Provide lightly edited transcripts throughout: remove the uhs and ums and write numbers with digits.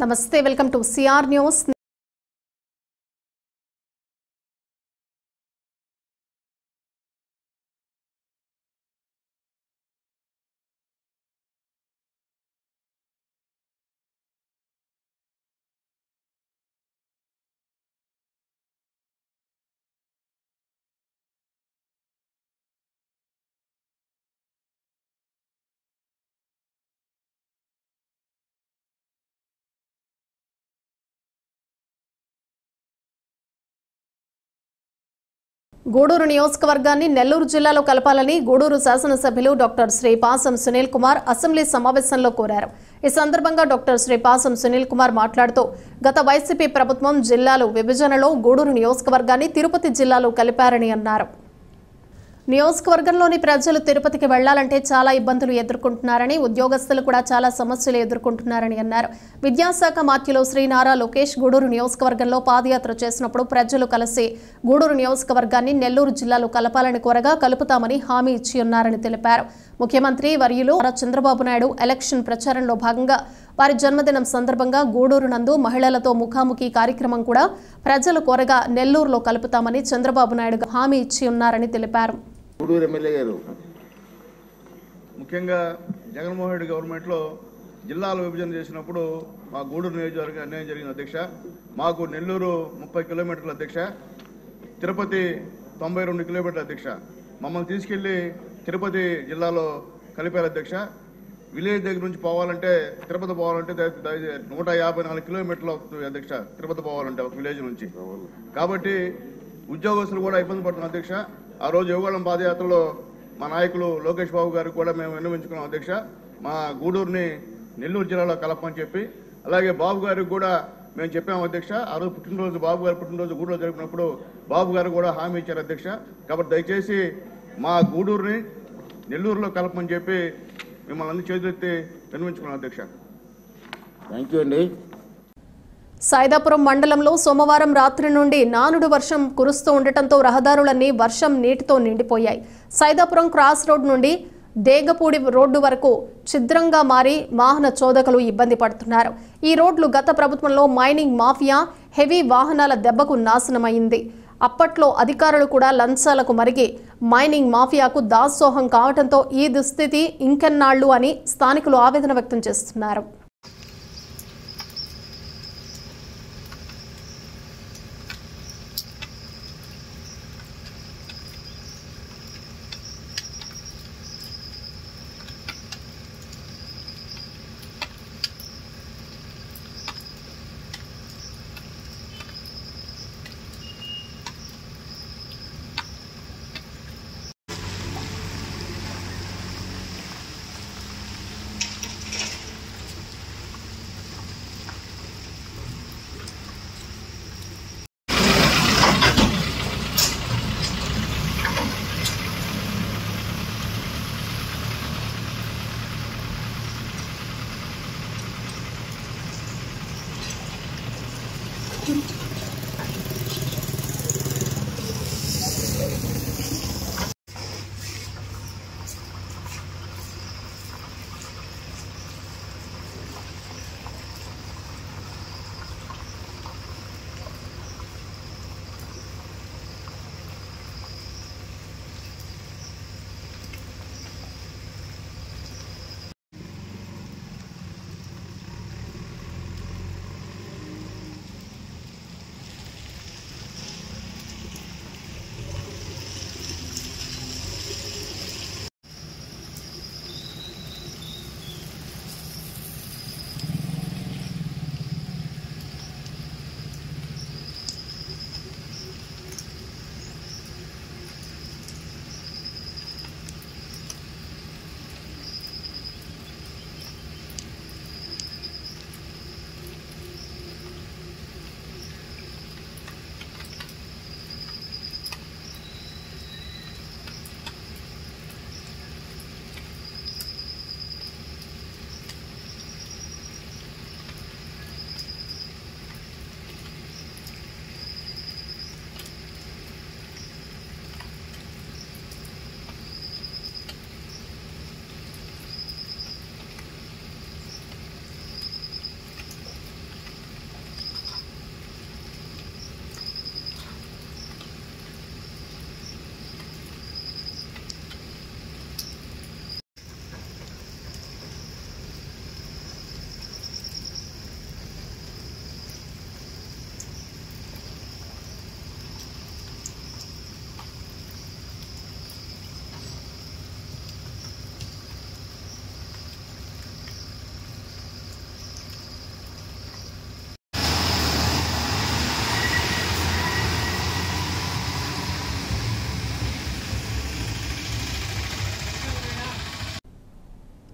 నమస్తే welcome to CR news. Gudur నియోజకవర్గాన్ని నెల్లూరు జిల్లాలో కలపాలని గూడూరు శాసనసభ్యులు డాక్టర్ శ్రీపాసం సునీల్ కుమార్ అసెంబ్లీ సమావేశంలో కోరారు. ఈ సందర్భంగా డాక్టర్ శ్రీపాసం సునీల్ కుమార్ మాట్లాడుతూ గత వైసీపీ ప్రభుత్వం జిల్లాలు విభజనలో గూడూరు నియోజకవర్గాన్ని తిరుపతి జిల్లాలో కలిపారని అన్నారు. నియోజకవర్గంలోని ప్రజలు తిరుపతికి వెళ్లాలంటే చాలా ఇబ్బందులు ఎదుర్కొంటున్నారని, ఉద్యోగస్తులు కూడా చాలా సమస్యలు ఎదుర్కొంటున్నారని అన్నారు. విద్యాశాఖ మంత్రులు శ్రీ నారా లోకేష్ గూడూరు నియోజకవర్గంలో పాదయాత్ర చేసినప్పుడు ప్రజలు కలిసి గూడూరు నియోజకవర్గాన్ని నెల్లూరు జిల్లాలో కలపాలని కోరగా కలుపుతామని హామీ ఇచ్చి ఉన్నారని తెలిపారు. ముఖ్యమంత్రి వర్యులు చంద్రబాబు నాయుడు ఎలక్షన్ ప్రచారంలో భాగంగా వారి జన్మదినం సందర్భంగా గూడూరు నందు మహిళలతో ముఖాముఖి కార్యక్రమం కూడా ప్రజలు కోరగా నెల్లూరులో కలుపుతామని చంద్రబాబు నాయుడు హామీ ఇచ్చి ఉన్నారని తెలిపారు. గూడూరు ఎమ్మెల్యే గారు ముఖ్యంగా జగన్మోహన్ రెడ్డి గవర్నమెంట్లో జిల్లాల విభజన చేసినప్పుడు మా గూడూరు నియోజకవర్గం అన్యాయం జరిగింది అధ్యక్ష. మాకు నెల్లూరు 30 కిలోమీటర్ల అధ్యక్ష, తిరుపతి 92 కిలోమీటర్ల అధ్యక్ష. మమ్మల్ని తీసుకెళ్లి తిరుపతి జిల్లాలో కలిపారు అధ్యక్ష. విలేజ్ దగ్గర నుంచి పోవాలంటే తిరుపతి పోవాలంటే 154 కిలోమీటర్లు అవుతుంది అధ్యక్ష, తిరుపతి పోవాలంటే ఒక విలేజ్ నుంచి. కాబట్టి ఉద్యోగస్తులు కూడా ఇబ్బంది పడుతున్నారు అధ్యక్ష. ఆ రోజు యువగళం పాదయాత్రలో మా నాయకులు లోకేష్ బాబు గారికి కూడా మేము విన్నవించుకున్నాం అధ్యక్ష, మా గూడూరుని నెల్లూరు జిల్లాలో కలపని చెప్పి. అలాగే బాబు గారికి కూడా మేము చెప్పాము అధ్యక్ష. ఆ రోజు పుట్టినరోజు బాబు గారి పుట్టినరోజు గూడూరు జరిపినప్పుడు బాబు గారు కూడా హామీ ఇచ్చారు అధ్యక్ష. కాబట్టి దయచేసి మా గూడూరుని నెల్లూరులో కలపమని చెప్పి మిమ్మల్ని అన్ని చేతులెత్తి విన్నవించుకున్నాం అధ్యక్ష. థ్యాంక్ యూ అండి. సైదాపురం మండలంలో సోమవారం రాత్రి నుండి నానుడు వర్షం కురుస్తూ ఉండటంతో రహదారులన్నీ వర్షం నీటితో నిండిపోయాయి. సైదాపురం క్రాస్ రోడ్ నుండి దేగపూడి రోడ్డు వరకు ఛిద్రంగా మారి వాహన చోదకులు ఇబ్బంది పడుతున్నారు. ఈ రోడ్లు గత ప్రభుత్వంలో మైనింగ్ మాఫియా హెవీ వాహనాల దెబ్బకు నాశనమైంది. అప్పట్లో అధికారులు కూడా లంచాలకు మరిగి మైనింగ్ మాఫియాకు దాసోహం కావడంతో ఈ దుస్థితి ఇంకెన్నాళ్లు అని స్థానికులు ఆవేదన వ్యక్తం చేస్తున్నారు.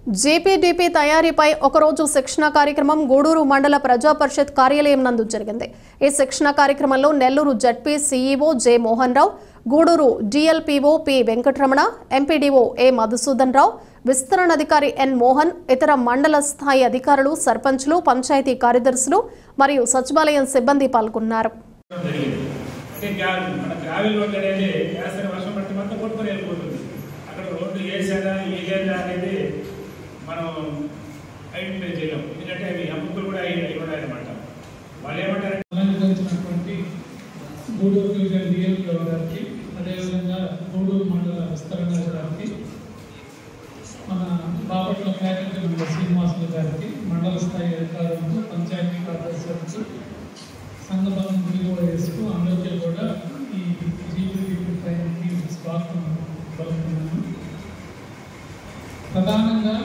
జీపీడీపీ తయారీపై ఒకరోజు శిక్షణ కార్యక్రమం గూడూరు మండల ప్రజా పరిషత్ కార్యాలయం నందు జరిగింది. ఈ శిక్షణ కార్యక్రమంలో Nellore ZP CEO J Mohan Rao, Gudur DLPO P Venkataramana, MPDO A Madhusudan Rao, విస్తరణాధికారి ఎన్ మోహన్, ఇతర మండల స్థాయి అధికారులు, సర్పంచ్లు, పంచాయతీ కార్యదర్శులు మరియు సచివాలయం సిబ్బంది పాల్గొన్నారు. మనం ఐడెంటిఫై చేయలేం, ఎందుకంటే అవి అమ్ముకులు కూడా ఇవ్వడాలన్నమాట. వాళ్ళు ఏమంటారంటే గూడూరు డివిజన్ డిఎల్పీ గారికి, అదేవిధంగా గూడూరు మండల విస్తరణ గారికి, మన బాపట్ల ఫ్యాకల్టీ మెంబర్ శ్రీనివాసులు గారికి, మండల స్థాయి అధికారులకు, పంచాయతీ కార్యదర్శులకు, సంఘభవన్ డిఓఎస్కు అందరికీ కూడా ఈ జీపీడీపీ ట్రైనింగ్కి స్వాగతం పలుకుతున్నాను. ప్రధానంగా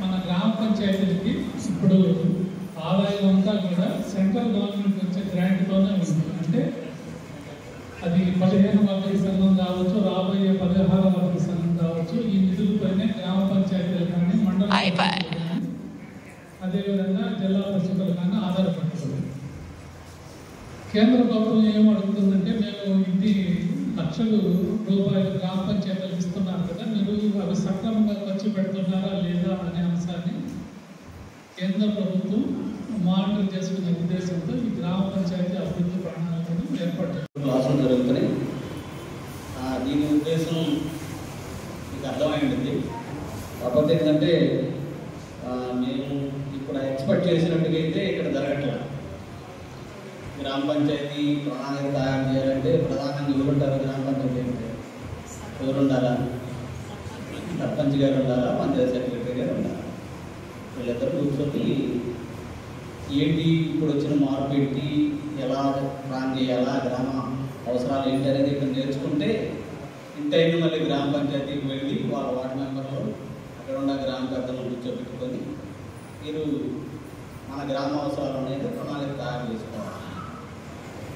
మన గ్రామ పంచాయతీలకి ఇప్పుడు ఆదాయం అంతా కూడా సెంట్రల్ గవర్నమెంట్ వచ్చే గ్రాంట్తోనే ఉంది. అంటే అది 15వ వర్గ సంఘం కావచ్చు, రాబోయే 16వ వర్గ సంఘం కావచ్చు, ఈ నిధులపైనే గ్రామ పంచాయతీలు కానీ మండల అదేవిధంగా జిల్లా పరిషత్తులు కానీ ఆధారపడుతుంది. కేంద్ర ప్రభుత్వం ఏమడుగుతుందంటే, మేము ఇన్ని లక్షల రూపాయలు గ్రామ పంచాయతీలకు ఇస్తున్నారు కదా, మీరు అవి సక్రమంగా ఖర్చు పెడుతున్నారా లేదా అనే అంశాన్ని కేంద్ర ప్రభుత్వం మానిటర్ చేసుకునే ఉద్దేశంతో ఈ గ్రామ పంచాయతీ అభివృద్ధి ప్రణాళికను ఏర్పాటు క్లాసులు జరుగుతున్నాయి. దీని ఉద్దేశం మీకు అర్థమైంది. కాకపోతే ఏంటంటే మేము ఇప్పుడు ఎక్స్పెక్ట్ చేసినట్టుగా అయితే ఇక్కడ జరగట్లేదు. గ్రామ పంచాయతీ ప్రణాళిక తయారు చేయాలంటే ప్రధానంగా ఎవరుంటారు? గ్రామ పంచాయతీ అంటే ఎవరు ఉండాలా? సర్పంచ్ గారు ఉండాలా, పంచాయతీ సెక్రటరీ గారు ఉండాలా. వీళ్ళిద్దరు కూర్చొని ఏంటి ఇప్పుడు వచ్చిన మార్పు ఏంటి, ఎలా ప్లాన్ చేయాలా, గ్రామ అవసరాలు ఏంటి అనేది ఇక్కడ నేర్చుకుంటే ఇంటైనా మళ్ళీ గ్రామ పంచాయతీకి వెళ్ళి వాళ్ళ వార్డు మెంబర్లు అక్కడ ఉన్న గ్రామ పెద్దలను కూర్చోబెట్టుకొని మీరు మన గ్రామ అవసరాలు అనేది ప్రణాళిక తయారు చేసుకోవాలి.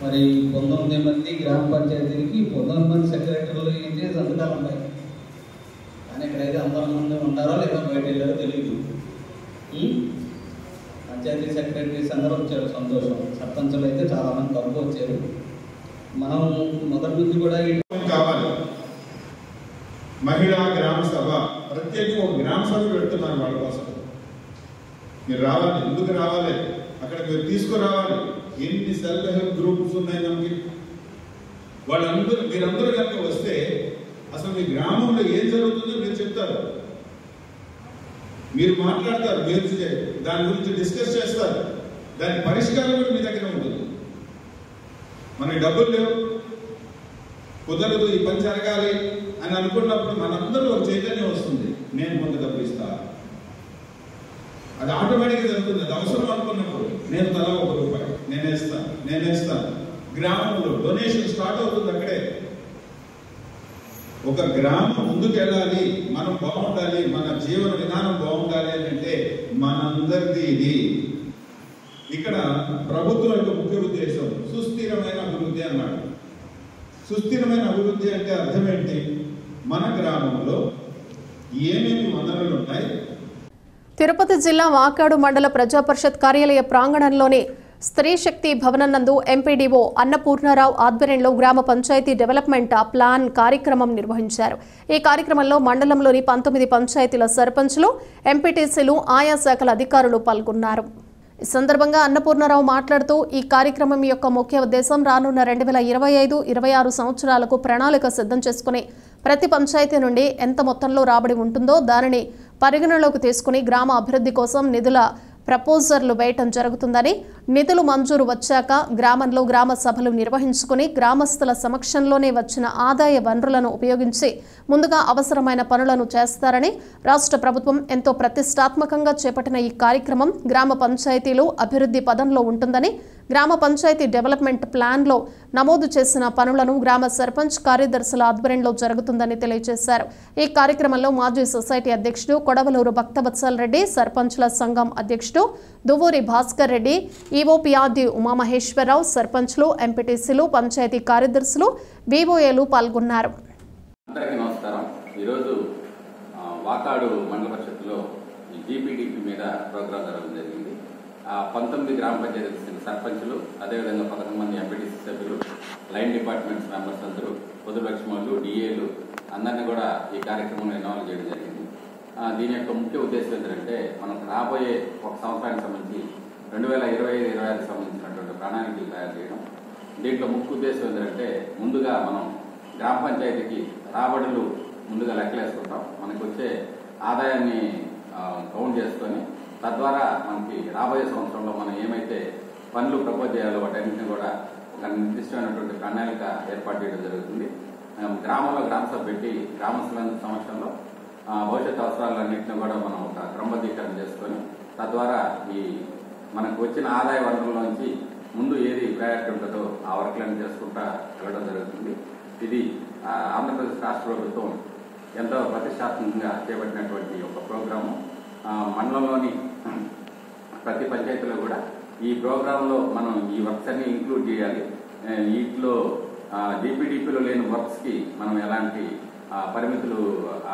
మరి 19 మంది గ్రామ పంచాయతీలకి 19 మంది సెక్రటరీలు అయితే సంతకాలు ఉన్నాయి. కానీ ఇక్కడైతే అందరూ మంది ఉంటారో లేదా బయట వెళ్ళారో తెలియదు. పంచాయతీ సెక్రటరీస్ అందరూ వచ్చారు, సంతోషం. సర్పంచులు అయితే చాలా మంది తక్కువ వచ్చారు. మనం మొదటి నుంచి కూడా కావాలి. మహిళా గ్రామ సభ ప్రత్యేకంగా ఒక గ్రామ సభ పెడుతున్నారు వాళ్ళ కోసం. మీరు రావాలి. ఎందుకు రావాలి? అక్కడికి మీరు తీసుకురావాలి. ఎన్ని సెల్ఫ్ హెల్ప్ గ్రూప్స్ ఉన్నాయి మనకి. మీరందరూ కనుక వస్తే అసలు మీ గ్రామంలో ఏం జరుగుతుందో మీరు చెప్తారు, మీరు మాట్లాడతారు, మీరు దాని గురించి డిస్కస్ చేస్తారు. దాని పరిష్కారం కూడా మీ దగ్గర ఉంటుంది. మనకి డబ్బులు లేవు, కుదరదు, ఈ పని జరగాలి అని అనుకున్నప్పుడు మనందరూ ఒక చైతన్యం వస్తుంది. నేను కొంత డబ్బు ఇస్తా, అది ఆటోమేటిక్గా జరుగుతుంది. అది అవసరం అనుకున్నప్పుడు నేను తల ₹1 నేనేస్తాను. గ్రామంలో డొనేషన్ స్టార్ట్ అవుతుంది. అక్కడే ఒక గ్రామం ముందుకు వెళ్ళాలి, మనం బాగుండాలి, మన జీవన విధానం బాగుండాలి అని అంటే మనందరిది ఇది. ఇక్కడ ప్రభుత్వం యొక్క ముఖ్య ఉద్దేశం సుస్థిరమైన అభివృద్ధి అన్నాడు. సుస్థిరమైన అభివృద్ధి అంటే అర్థం ఏంటి? మన గ్రామంలో ఏమేమి వనరులు ఉన్నాయి. తిరుపతి జిల్లా వాకాడు మండల ప్రజా పరిషత్ కార్యాలయ ప్రాంగణంలోని స్త్రీ శక్తి భవనం నందు ఎంపీడీఓ అన్నపూర్ణారావు ఆధ్వర్యంలో గ్రామ పంచాయతీ డెవలప్మెంట్ ప్లాన్ కార్యక్రమం నిర్వహించారు. ఈ కార్యక్రమంలో మండలంలోని 19 పంచాయతీల సర్పంచ్లు, ఎంపీటీసీలు, ఆయా శాఖల అధికారులు పాల్గొన్నారు. ఈ సందర్భంగా అన్నపూర్ణారావు మాట్లాడుతూ ఈ కార్యక్రమం యొక్క ముఖ్య ఉద్దేశం రానున్న 2025-26 సంవత్సరాలకు ప్రణాళిక సిద్ధం చేసుకుని ప్రతి పంచాయతీ నుండి ఎంత మొత్తంలో రాబడి ఉంటుందో దానిని పరిగణలోకి తీసుకుని గ్రామ అభివృద్ధి కోసం నిధుల ప్రపోజర్లు వేయటం జరుగుతుందని, నిధులు మంజూరు వచ్చాక గ్రామంలో గ్రామ సభలు నిర్వహించుకుని గ్రామస్తుల సమక్షంలోనే వచ్చిన ఆదాయ వనరులను ఉపయోగించి ముందుగా అవసరమైన పనులను చేస్తారని, రాష్ట్ర ప్రభుత్వం ఎంతో ప్రతిష్టాత్మకంగా చేపట్టిన ఈ కార్యక్రమం గ్రామ పంచాయతీలు అభివృద్ధి పదంలో ఉంటుందని, గ్రామ పంచాయతీ డెవలప్మెంట్ ప్లాన్లో నమోదు చేసిన పనులను గ్రామ సర్పంచ్ కార్యదర్శుల ఆధ్వర్యంలో జరుగుతుందని తెలియజేశారు. ఈ కార్యక్రమంలో మాజీ సొసైటీ అధ్యక్షుడు కొడవలూరు భక్తవత్సల్ రెడ్డి, సర్పంచ్ల సంఘం అధ్యక్షుడు దువ్వూరి భాస్కర్ రెడ్డి, ఈవోపీఆర్డీ ఉమామహేశ్వరరావు, సర్పంచ్లు, ఎంపీటీసీలు, పంచాయతీ కార్యదర్శులు, వీవోఏలు పాల్గొన్నారు. అందరికీ నమస్కారం. ఈరోజు వాకాడు మండల పరిషత్తులో ఈ మీద ప్రోగ్రాం జరగడం జరిగింది. 19 గ్రామ పంచాయతీ సర్పంచులు, అదేవిధంగా 11 మంది ఎంపీటీసీ సభ్యులు, లైన్ డిపార్ట్మెంట్స్ మెంబర్స్ అందరూ, పొదులక్ష్మణులు, డిఏలు అందరినీ కూడా ఈ కార్యక్రమంలో ఇన్వాల్వ్ చేయడం జరిగింది. దీని యొక్క ముఖ్య ఉద్దేశం ఏంటంటే మనకు రాబోయే ఒక సంవత్సరానికి సంబంధించి 2025-26 సంబంధించినటువంటి ప్రణాళికలు తయారు చేయడం. దీంట్లో ముఖ్య ఉద్దేశం ఏంటంటే ముందుగా మనం గ్రామ పంచాయతీకి రాబడులు ముందుగా లెక్కలేసుకుంటాం. మనకు వచ్చే ఆదాయాన్ని కౌంట్ చేసుకొని తద్వారా మనకి రాబోయే సంవత్సరంలో మనం ఏమైతే పనులు ప్రపోజ్ చేయాలో వాటన్నింటినీ కూడా ఒక నిర్దిష్టమైనటువంటి ప్రణాళిక ఏర్పాటు చేయడం జరుగుతుంది. గ్రామంలో గ్రామ సభ పెట్టి గ్రామస్తుల సమక్షంలో భవిష్యత్ అవసరాలన్నింటినీ కూడా మనం ఒక క్రమబద్ధీకరణ చేసుకొని తద్వారా ఈ మనకు వచ్చిన ఆదాయ వనరుల్లోంచి ముందు ఏది ప్రయారిటీ ఉంటుందో ఆ వర్క్లను చేసుకుంటా వెళ్ళడం జరుగుతుంది. ఇది ఆంధ్రప్రదేశ్ రాష్ట్ర ప్రభుత్వం ఎంతో ప్రతిష్టాత్మకంగా చేపట్టినటువంటి ఒక ప్రోగ్రాము. మండలంలోని ప్రతి పంచాయతీలో కూడా ఈ ప్రోగ్రాంలో మనం ఈ వర్క్స్ అన్ని ఇంక్లూడ్ చేయాలి. వీటిలో డిపిడిపిలో లేని వర్క్స్కి మనం ఎలాంటి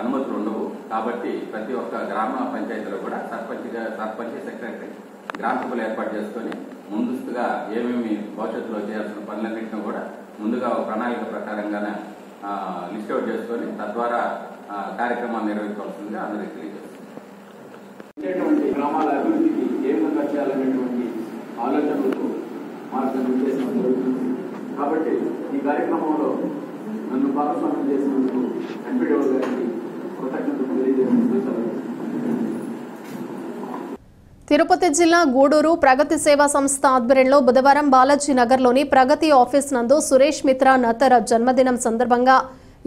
అనుమతులు ఉండవు. కాబట్టి ప్రతి ఒక్క గ్రామ పంచాయతీలో కూడా సర్పంచ్, సెక్రటరీ, గ్రామ సభలు ఏర్పాటు చేసుకొని ముందస్తుగా ఏమేమి భవిష్యత్తులో చేయాల్సిన పనులన్నింటినీ కూడా ముందుగా ఒక ప్రణాళిక ప్రకారంగానే లిస్ట్ అవుట్ చేసుకొని తద్వారా కార్యక్రమాలు నిర్వహించవలసిందిగా అందరికీ తెలియజేస్తుంది. గ్రామాల అభివృద్ధికి ఏ విధంగా చేయాలనేటువంటి ఆలోచనలకు మార్గనిర్దేశం జరుగుతుంది. కాబట్టి ఈ కార్యక్రమంలో నన్ను భాగస్వామ్యం చేసినందుకు ఎంపీడీఓ గారికి కృతజ్ఞతలు తెలియజేస్తున్నారు. తిరుపతి జిల్లా గూడూరు ప్రగతి సేవా సంస్థ ఆధ్వర్యంలో బుధవారం బాలాజీ నగర్లోని ప్రగతి ఆఫీస్ నందు సురేష్ మిత్రా నతర జన్మదినం సందర్భంగా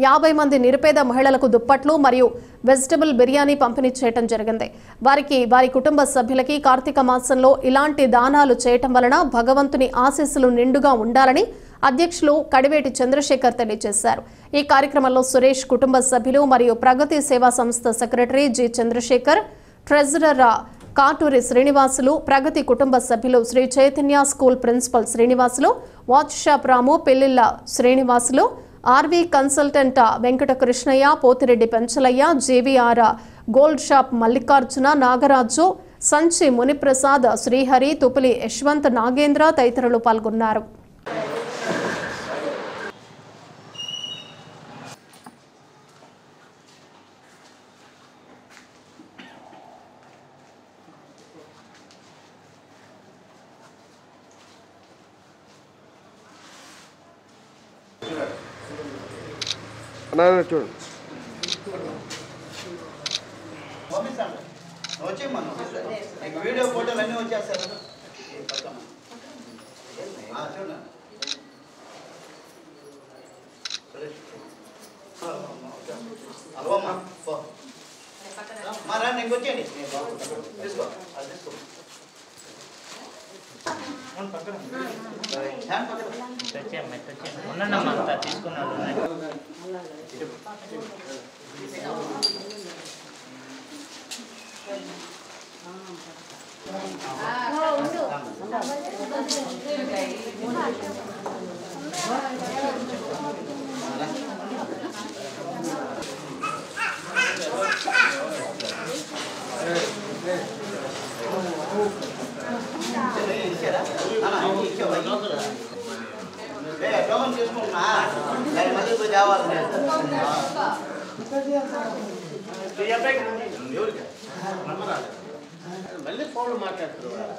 50 మంది నిరుపేద మహిళలకు దుప్పట్లు మరియు వెజిటబుల్ బిర్యానీ పంపిణీ చేయడం జరిగింది. వారికి, వారి కుటుంబ సభ్యులకి కార్తీక మాసంలో ఇలాంటి దానాలు చేయటం వలన భగవంతుని ఆశీస్సులు నిండుగా ఉండాలని అధ్యక్షులు కడివేటి చంద్రశేఖర్ తెలియజేశారు. ఈ కార్యక్రమంలో సురేష్ కుటుంబ సభ్యులు మరియు Pragati Seva Samstha secretary G Chandrasekhar, treasurer Katuri Srinivasulu, Pragati కుటుంబ సభ్యులు Sri Chaitanya school principal Srinivasulu, watch shop Ramu, పెళ్లిళ్ల Srinivasulu, RV consultant Venkata Krishnaiah, Pothireddy Penchalaiah, JVR gold shop Mallikarjuna, Nagaraju, Sanchi Muniprasad, Srihari, Tupili Yashwant, Nagendra తదితరులు పాల్గొన్నారు. చూడండి వీడియో ఫోటోలు అన్నీ వచ్చేస్తారు. అలవమ్మా మారా నీకు వచ్చేయండి, తీసుకో తీసుకో తీసుకున్నాడు. డోమన్ చేసుకుంటున్నా దాని మళ్ళీ తేవాలి. మళ్ళీ ఫోన్లు మాట్లాడుతున్నారు.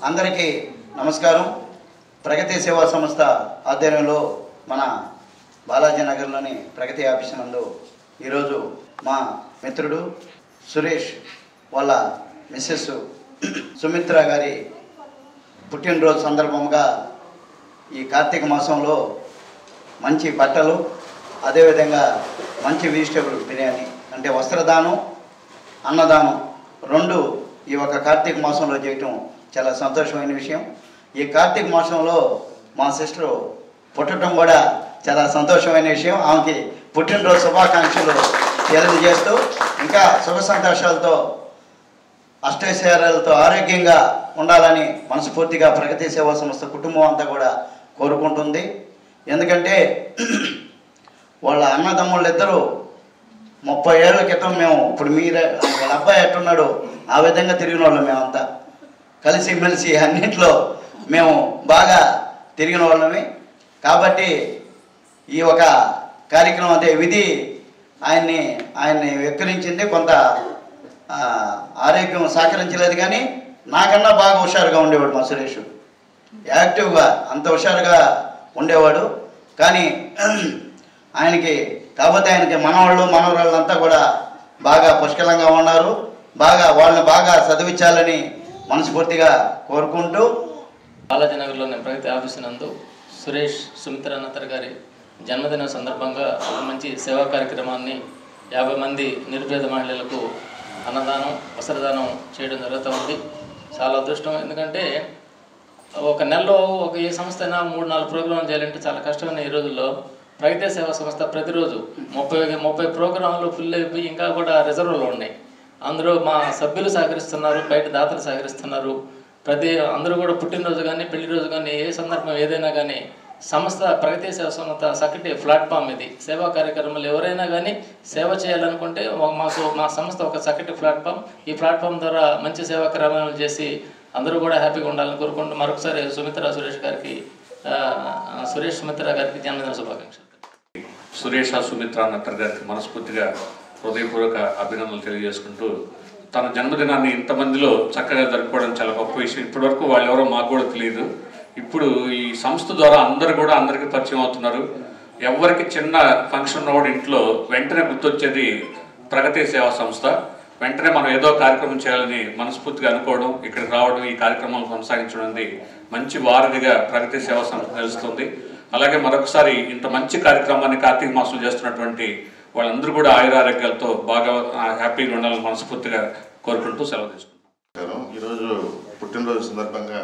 అందరికీ నమస్కారం. ప్రగతి సేవా సంస్థ ఆధ్వర్యంలో మన బాలాజీ నగర్లోని ప్రగతి ఆఫీస్ నందు ఈరోజు మా మిత్రుడు సురేష్ వాళ్ళ మిస్సెస్ సుమిత్ర గారి పుట్టినరోజు సందర్భంగా ఈ కార్తీక మాసంలో మంచి బట్టలు, అదేవిధంగా మంచి వెజిటేబుల్ బిర్యానీ అంటే వస్త్రదానం, అన్నదానం రెండు ఈ ఒక కార్తీక మాసంలో చేయటం చాలా సంతోషమైన విషయం. ఈ కార్తీక మాసంలో మా సిస్టర్ పుట్టడం కూడా చాలా సంతోషమైన విషయం. ఆమెకి పుట్టినరోజు శుభాకాంక్షలు తెలియజేస్తూ ఇంకా సుఖ సంతోషాలతో అష్టైశ్వర్యాలతో ఆరోగ్యంగా ఉండాలని మనస్ఫూర్తిగా ప్రగతి సేవా సంస్థ కుటుంబం అంతా కూడా కోరుకుంటుంది. ఎందుకంటే వాళ్ళ అన్నదమ్ముళ్ళు ఇద్దరు 30 ఏళ్ల క్రితం మేము ఇప్పుడు వాళ్ళ అబ్బాయి ఎట్టున్నాడు ఆ విధంగా తిరిగిన వాళ్ళం. మేమంతా కలిసిమెలిసి అన్నింటిలో మేము బాగా తిరిగిన వాళ్ళమే. కాబట్టి ఈ ఒక కార్యక్రమం అంటే విధి ఆయన్ని వెక్కిరించింది. కొంత ఆరోగ్యం సహకరించలేదు, కానీ నాకన్నా బాగా హుషారుగా ఉండేవాడు మా సురేష్. యాక్టివ్గా అంత హుషారుగా ఉండేవాడు. కానీ కాకపోతే ఆయనకి మనవరాళ్ళు అంతా కూడా బాగా పుష్కలంగా ఉన్నారు. వాళ్ళని బాగా చదివించాలని మనస్ఫూర్తిగా కోరుకుంటూ బాలాజీనగర్లో నేను ప్రగతి ఆఫీసు నందు సురేష్ సుమిత్రానందర్ గారి జన్మదినం సందర్భంగా ఒక మంచి సేవా కార్యక్రమాన్ని 50 మంది నిరుపేద మహిళలకు అన్నదానం వస్త్రదానం చేయడం జరుగుతూ ఉంది. చాలా అదృష్టం. ఎందుకంటే ఒక నెలలో ఏ సంస్థ అయినా 3-4 ప్రోగ్రాంలు చేయాలంటే చాలా కష్టమైన ఈ రోజుల్లో ప్రగతి సేవా సంస్థ ప్రతిరోజు 30 ప్రోగ్రాంలు ఫుల్ అయిపోయి ఇంకా కూడా రిజర్వ్లో ఉన్నాయి. అందరూ మా సభ్యులు సహకరిస్తున్నారు, బయట దాతలు సహకరిస్తున్నారు. అందరూ కూడా పుట్టినరోజు కానీ పెళ్లి రోజు కానీ ఏ సందర్భం ఏదైనా కానీ సంస్థ ప్రగతి సేవా సంస్థ చక్కటి ప్లాట్ఫామ్ ఇది. సేవా కార్యక్రమాలు ఎవరైనా కానీ సేవ చేయాలనుకుంటే మా సంస్థ ఒక చక్కటి ప్లాట్ఫామ్. ఈ ప్లాట్ఫామ్ ద్వారా మంచి సేవా కార్యక్రమాలు చేసి అందరూ కూడా హ్యాపీగా ఉండాలని కోరుకుంటూ మరొకసారి సురేష్ సుమిత్ర గారికి జన్మదిన శుభాకాంక్షలు. సురేష్ సుమిత్రానందర్ గారికి మనస్ఫూర్తిగా హృదయపూర్వక అభినందనలు తెలియజేసుకుంటూ తన జన్మదినాన్ని ఇంతమందిలో చక్కగా జరుపుకోవడం చాలా గొప్ప విషయం. ఇప్పటివరకు వాళ్ళు ఎవరో మాకు కూడా తెలియదు. ఇప్పుడు ఈ సంస్థ ద్వారా అందరికీ పరిచయం అవుతున్నారు. ఎవరికి చిన్న ఫంక్షన్ ఉన్నవాడు ఇంట్లో వెంటనే గుర్తొచ్చేది ప్రగతి సేవా సంస్థ. వెంటనే మనం ఏదో కార్యక్రమం చేయాలని మనస్ఫూర్తిగా అనుకోవడం, ఇక్కడికి రావడం, ఈ కార్యక్రమాలు కొనసాగించడం అనేది మంచి వారధిగా ప్రగతి సేవా సంస్థ తెలుస్తుంది. అలాగే మరొకసారి ఇంత మంచి కార్యక్రమాన్ని కార్తీక మాసం చేస్తున్నటువంటి వాళ్ళందరూ కూడా ఆయురారోగ్యాలతో బాగా హ్యాపీగా ఉండాలని మనస్ఫూర్తిగా కోరుకుంటూ సెలవు తీసుకుంటాం. ఈరోజు పుట్టినరోజు సందర్భంగా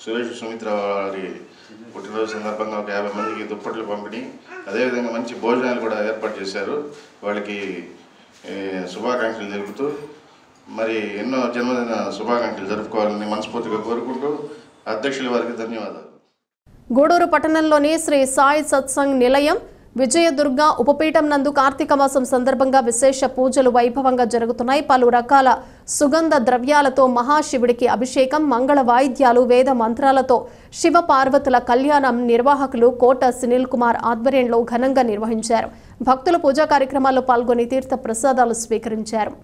సురేష్ సుమిత్ర వారి పుట్టినరోజు సందర్భంగా ఒక 50 మందికి దుప్పట్లు పంపిణీ, అదేవిధంగా మంచి భోజనాలు కూడా ఏర్పాటు చేశారు. వాళ్ళకి శుభాకాంక్షలు తెలుపుతూ మరి ఎన్నో జన్మదిన శుభాకాంక్షలు జరుపుకోవాలని మనస్ఫూర్తిగా కోరుకుంటూ అధ్యక్షుల వారికి ధన్యవాదాలు. గూడూరు పట్టణంలోని శ్రీ సాయి సత్సంగ్ నిలయం విజయదుర్గ ఉపపీఠం నందు కార్తీక మాసం సందర్భంగా విశేష పూజలు వైభవంగా జరుగుతున్నాయి. పలు రకాల సుగంధ ద్రవ్యాలతో మహాశివుడికి అభిషేకం, మంగళ వాయిద్యాలు, వేద మంత్రాలతో శివ పార్వతుల కళ్యాణం నిర్వాహకులు కోట సునీల్ కుమార్ ఆధ్వర్యంలో ఘనంగా నిర్వహించారు. భక్తులు పూజా కార్యక్రమాల్లో పాల్గొని తీర్థ ప్రసాదాలు స్వీకరించారు.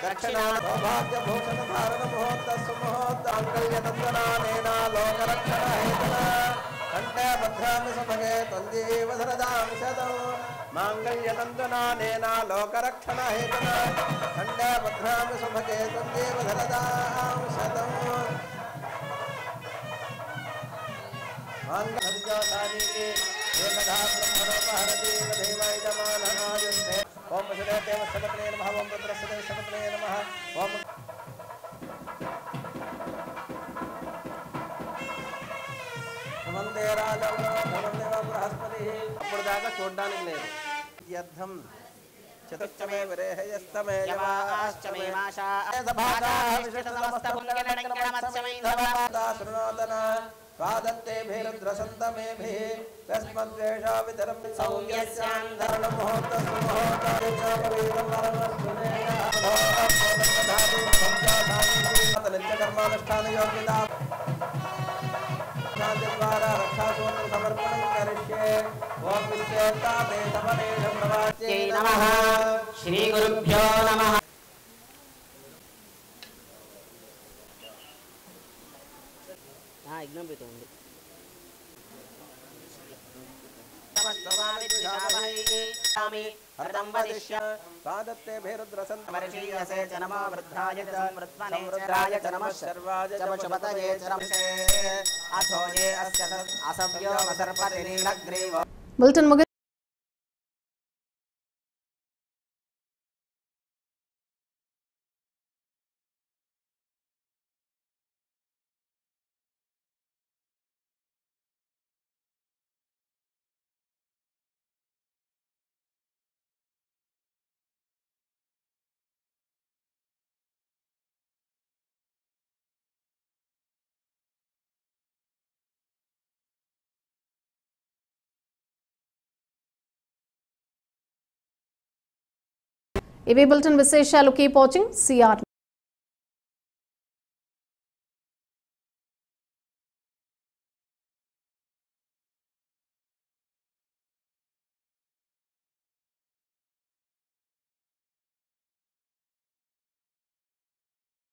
दक्षिणा सौभाग्य भूषण धारण मुहूर्त सुमुहूर्त अंकल्यतंदनानेना लोकरक्षण हेतुना कंठे भद्रामि सुभगे तंदीव धरदां शतं मांगल्यतंदनानेना लोकरक्षण हेतुना कंठे भद्रामि सुभगे तंदीव धरदां शतं मांगल्यजातानि एकधा ब्रह्मणोपहरति देवाय जमाननायुष्टे ओम वसुदेव शपथने नमः ओम रुद्रस्य शपथने नमः ओम वंदे राजं वंदे बृहस्पति అప్పుడు దాకా చూడడానికి లేదు యద్ధం చతుష్టమే విరేహయస్తమే యవాశ్చమే మాషా సభాదా విశేషతమస్తమంగళమంగళమత్సమే ధవాదా శృణోదన स्वादत्ते भेरुद्रसन्तमेभिः तस्मद्वेषा वितरं सौम्यस्यान्धरण मुहूर्त सुमुहूर्त नित्यकर्मानुष्ठान योग्यता द्वारा रक्षासूत्र సమర్పణం కరిష్యే ఓం విశ్వేతాపే తపనేష ప్రవాచ్యై నమః శ్రీ గురుభ్యో నమః ఎగ్జామ్ పెట్టుకోండి పాదత్తే భేరుద్రసంత వర్షీయసే చ నమో వృద్ధాయ చ సమృద్ధాయ చ నమః శర్వాయ చ పశుపతయే చ నమః అథో ఏ అస్య అసవ్యో వసర్పతి నీలగ్రీవ బులెటిన్ ముగి ఇవి బులెటిన్ విశేషాలు. Keep watching CR.